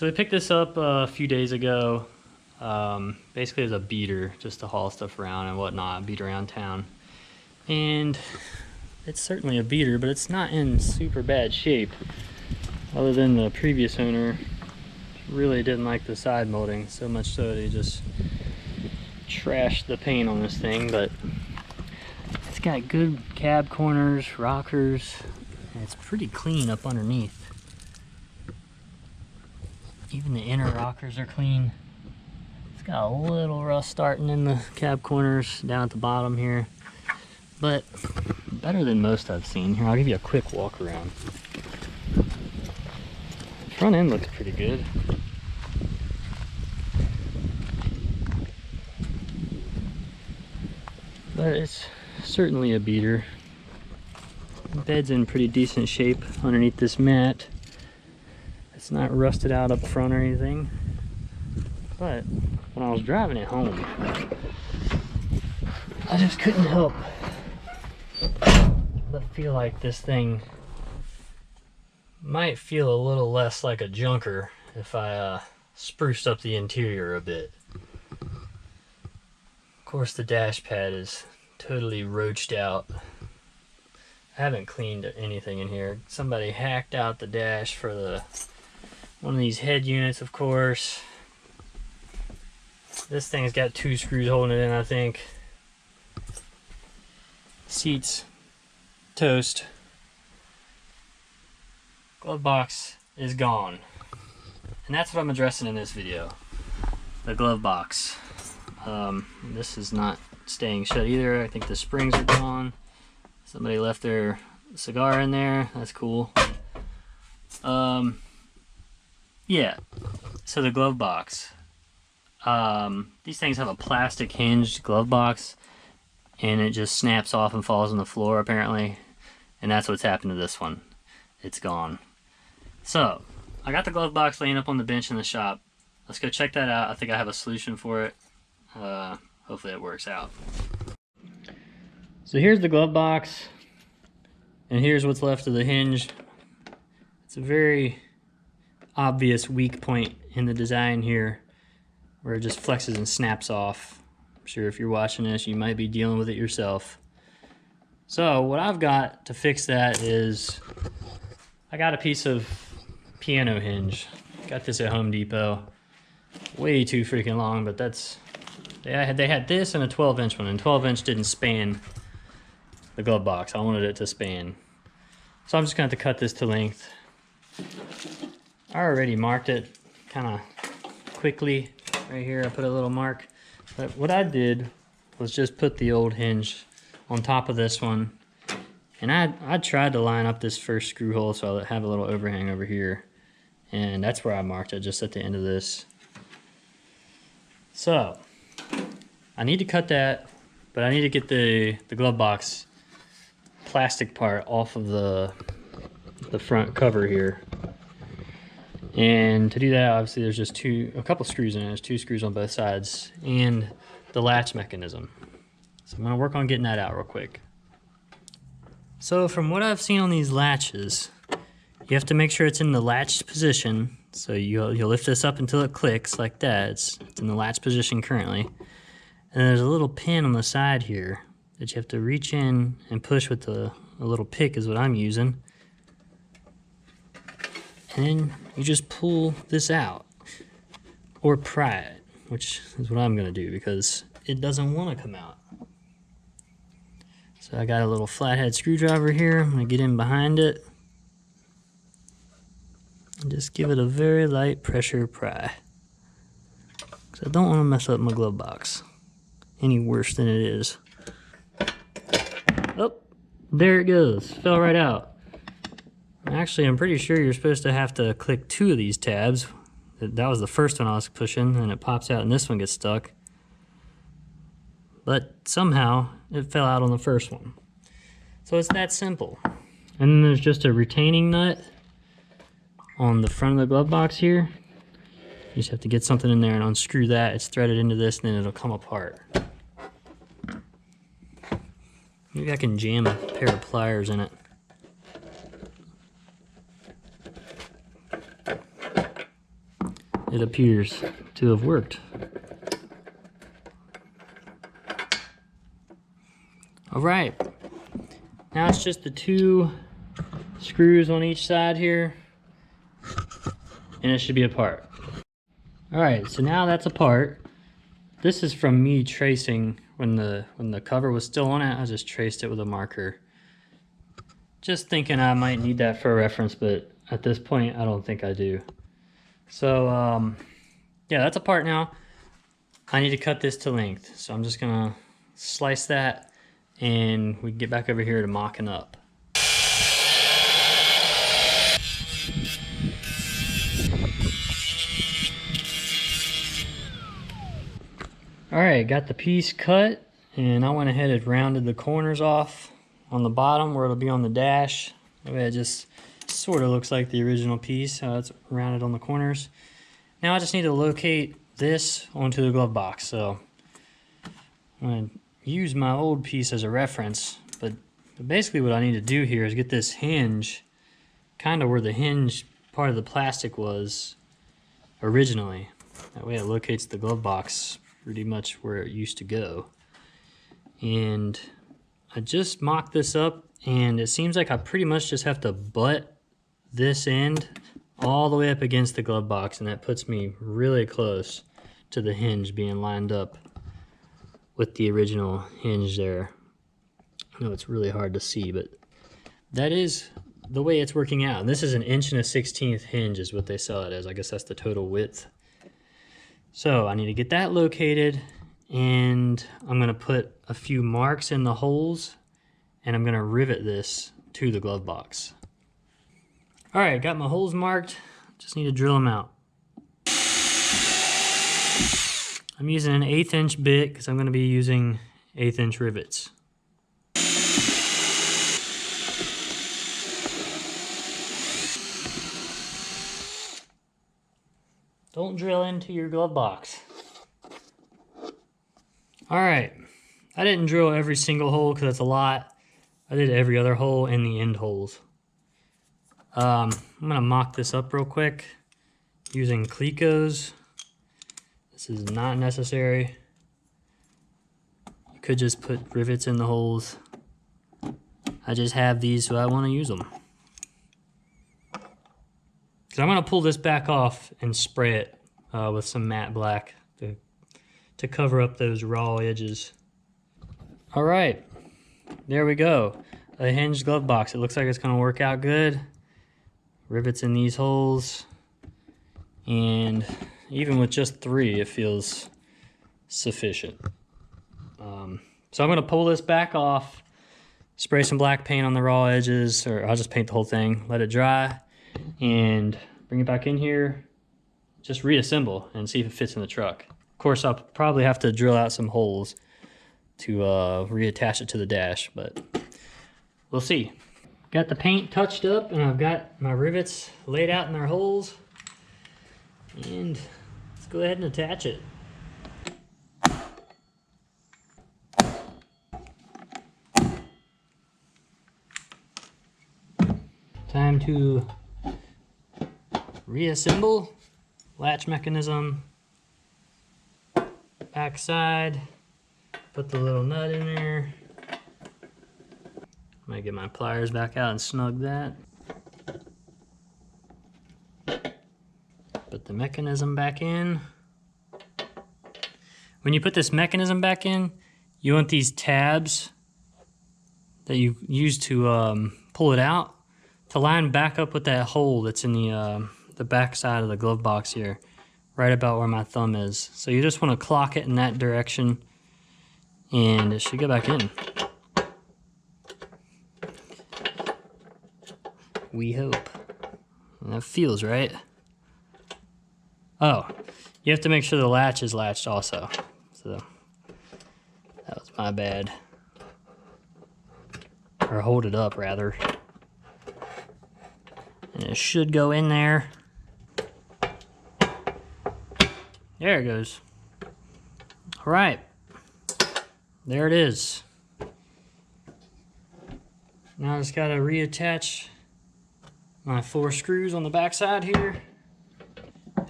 So we picked this up a few days ago, basically as a beater, just to haul stuff around and whatnot, beat around town. And it's certainly a beater, but it's not in super bad shape, other than the previous owner really didn't like the side molding, so much so they just trashed the paint on this thing. But it's got good cab corners, rockers, and it's pretty clean up underneath. Even the inner rockers are clean. It's got a little rust starting in the cab corners down at the bottom here, but better than most I've seen. Here, I'll give you a quick walk around. Front end looks pretty good. But it's certainly a beater. The bed's in pretty decent shape underneath this mat. It's not rusted out up front or anything. But when I was driving it home, I just couldn't help but feel like this thing might feel a little less like a junker if I spruced up the interior a bit. Of course, the dash pad is totally roached out. I haven't cleaned anything in here. Somebody hacked out the dash for one of these head units, of course. This thing's got 2 screws holding it in, I think. Seats, toast. Glove box is gone. And that's what I'm addressing in this video. The glove box. This is not staying shut either. I think the springs are gone. Somebody left their cigar in there. That's cool. Yeah, so the glove box. These things have a plastic hinged glove box, and it just snaps off and falls on the floor apparently, and that's what's happened to this one. It's gone. So I got the glove box laying up on the bench in the shop. Let's go check that out. I think I have a solution for it. Hopefully it works out. So here's the glove box, and here's what's left of the hinge. It's a very obvious weak point in the design here, where it just flexes and snaps off. I'm sure if you're watching this, you might be dealing with it yourself. So what I've got to fix that is, I got a piece of piano hinge. Got this at Home Depot. Way too freaking long, but that's, they had this and a 12-inch one, and 12-inch didn't span the glove box. I wanted it to span. So I'm just gonna have to cut this to length. I already marked it kind of quickly right here. I put a little mark, but what I did was just put the old hinge on top of this one, and I tried to line up this first screw hole so I have a little overhang over here, and that's where I marked it, just at the end of this. So I need to cut that, but I need to get the glove box plastic part off of the front cover here. And to do that, obviously there's just a couple screws in it. There's 2 screws on both sides, and the latch mechanism. So I'm gonna work on getting that out real quick. So from what I've seen on these latches, you have to make sure it's in the latched position. So you'll lift this up until it clicks like that. It's in the latch position currently. And there's a little pin on the side here that you have to reach in and push with a little pick is what I'm using. And then you just pull this out, or pry it, which is what I'm gonna do because it doesn't want to come out. So I got a little flathead screwdriver here. I'm gonna get in behind it and just give it a very light pressure pry, because I don't want to mess up my glove box any worse than it is. Oh, there it goes. Fell right out. Actually, I'm pretty sure you're supposed to have to click 2 of these tabs. That was the first one I was pushing, and it pops out, and this one gets stuck. But somehow, it fell out on the first one. So it's that simple. And then there's just a retaining nut on the front of the glove box here. You just have to get something in there and unscrew that. It's threaded into this, and then it'll come apart. Maybe I can jam a pair of pliers in it. it appears to have worked. All right, now it's just the 2 screws on each side here, and it should be apart. All right, so now that's apart. This is from me tracing when the cover was still on it. I just traced it with a marker. Just thinking I might need that for a reference, but at this point, I don't think I do. So, yeah, that's apart now. I need to cut this to length. So I'm just gonna slice that and we can get back over here to mocking up. All right, got the piece cut, and I went ahead and rounded the corners off on the bottom where it'll be on the dash. That way it just sort of looks like the original piece, how it's rounded on the corners. Now I just need to locate this onto the glove box. So I'm gonna use my old piece as a reference, but basically what I need to do here is get this hinge kind of where the hinge part of the plastic was originally. That way it locates the glove box pretty much where it used to go. And I just mocked this up, and it seems like I pretty much just have to butt this end all the way up against the glove box, and that puts me really close to the hinge being lined up with the original hinge there. I know it's really hard to see, but that is the way it's working out. And this is an 1 1/16 hinge is what they sell it as. I guess that's the total width. So I need to get that located, and I'm gonna put a few marks in the holes, and I'm gonna rivet this to the glove box. All right, got my holes marked. Just need to drill them out. I'm using an 1/8 inch bit because I'm gonna be using 1/8 inch rivets. Don't drill into your glove box. All right, I didn't drill every single hole because that's a lot. I did every other hole in the end holes. I'm gonna mock this up real quick using Clecos. This is not necessary. You could just put rivets in the holes. I just have these so I want to use them. So I'm gonna pull this back off and spray it with some matte black to cover up those raw edges. All right, there we go. A hinged glove box. It looks like it's gonna work out good. Rivets in these holes, and even with just 3, it feels sufficient. So I'm gonna pull this back off, spray some black paint on the raw edges, or I'll just paint the whole thing, let it dry, and bring it back in here, just reassemble and see if it fits in the truck. Of course, I'll probably have to drill out some holes to reattach it to the dash, but we'll see. Got the paint touched up, and I've got my rivets laid out in their holes, and let's go ahead and attach it. Time to reassemble. Latch mechanism, back side, put the little nut in there. I'm gonna get my pliers back out and snug that. Put the mechanism back in. When you put this mechanism back in, you want these tabs that you use to pull it out to line back up with that hole that's in the back side of the glove box here, right about where my thumb is. So you just want to clock it in that direction, and it should go back in. We hope. And that feels right. Oh, you have to make sure the latch is latched also. So that was my bad. Or hold it up rather. And it should go in there. There it goes. All right, there it is. Now I just gotta reattach my 4 screws on the back side here,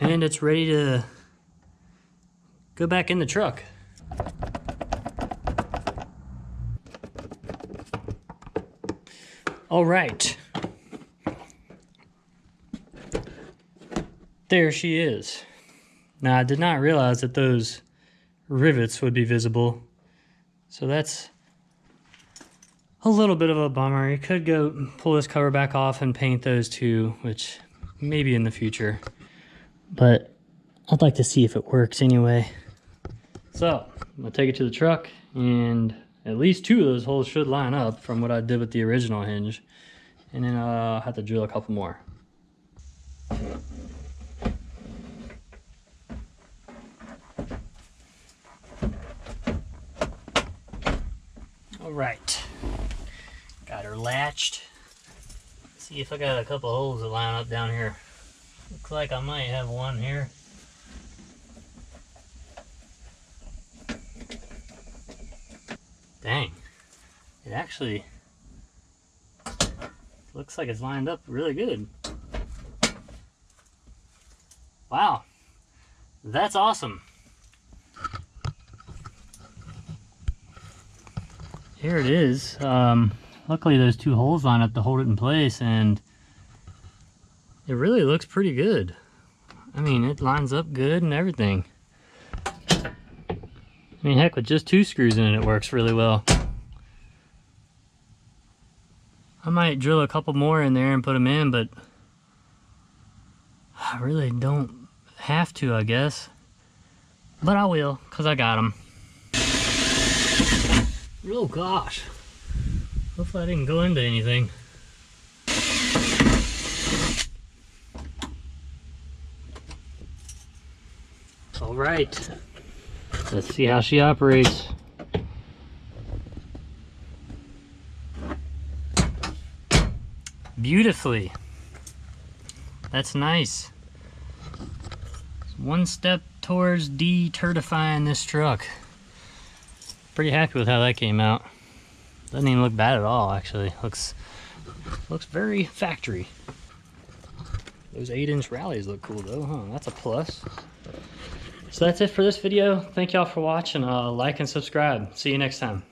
and it's ready to go back in the truck. All right. There she is. Now, I did not realize that those rivets would be visible, so that's a little bit of a bummer. You could go pull this cover back off and paint those too, which maybe in the future, but I'd like to see if it works anyway. So I'm gonna take it to the truck, and at least 2 of those holes should line up from what I did with the original hinge, and then I'll have to drill a couple more. All right, got her latched. See if I got a couple holes that line up down here. Looks like I might have one here. Dang, it actually looks like it's lined up really good. Wow, that's awesome. Here it is. Luckily those 2 holes line up to hold it in place, and it really looks pretty good. I mean, it lines up good and everything. I mean, heck, with just 2 screws in it, it works really well. I might drill a couple more in there and put them in, but I really don't have to, I guess. But I will, because I got them. Oh gosh. Hopefully I didn't go into anything. All right. Let's see how she operates. Beautifully. That's nice. One step towards de-turtifying this truck. Pretty happy with how that came out. Doesn't even look bad at all, actually. Looks very factory. Those 8-inch rallies look cool though, huh? That's a plus. So that's it for this video. Thank y'all for watching. Like and subscribe. See you next time.